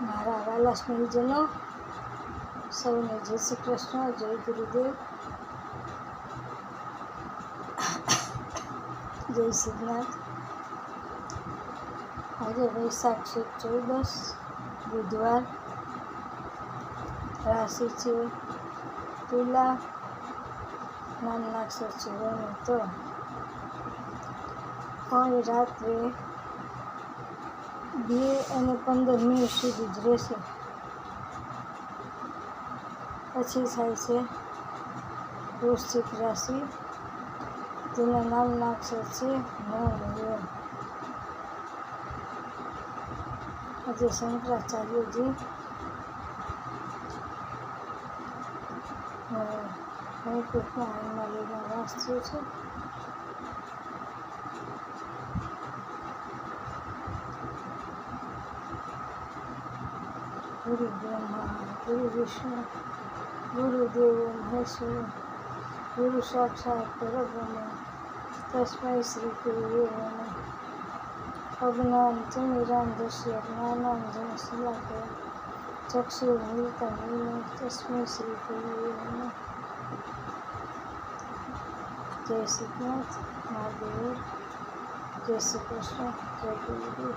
મારા વાલા સ્નેહીજનો, સૌને જય શ્રી કૃષ્ણ, જય ગુરુદેવ, જય સિદ્ધનાથ. આજે વૈશાખ છે 14, બુધવાર. રાશિ છે તુલા, નામના અક્ષર છે વણું. તો પણ રાત્રે 2:15 સુધી જ રહેશે. પછી થાય છે વૃશ્ચિક રાશિ, તેના નામના અક્ષર છે નવ. આજે શંકરાચાર્યજી મણિપુરમાં હિમાલયમાં વાસ થયો છે. ગુરુ બ્રહ્મા, ગુરુ વિષ્ણુ, ગુરુદેવો મહેશ્વર, ગુરુ સાક્ષાત પરબ્રહ્મ, તસ્મૈ શ્રી ગુરુવે નમઃ. અજ્ઞાનતિમિરાન્ધસ્ય જ્ઞાનાંજનશલાકયા ચક્ષુર્મિલિतं येन તસ્મૈ શ્રી ગુરુવે નમઃ. જય સિદ્ધનાથ મહાદેવ, જય શ્રી કૃષ્ણ, જય ગુરુદેવ.